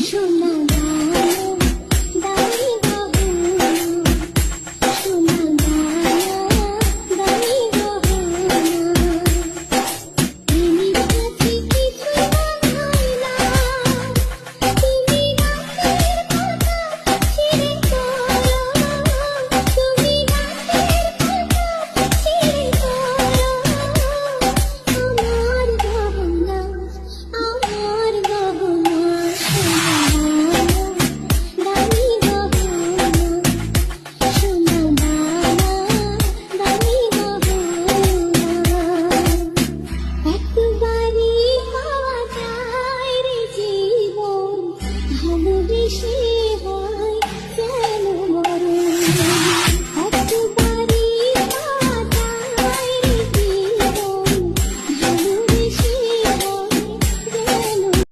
সোনা দামি গহনা, সোনা দামি গহনা, প্রেমের কাছে কিছু হয় না, তুমি রাতের কথা ছেড়ে চলো, তুমি রাতের কথা ছেড়ে চলো, আমার গহনা, আমার গহনা, দামি গহনা, সোনা দামি গহনা, একবারই পাওয়া যায় রে জীবন, ভালোবেসে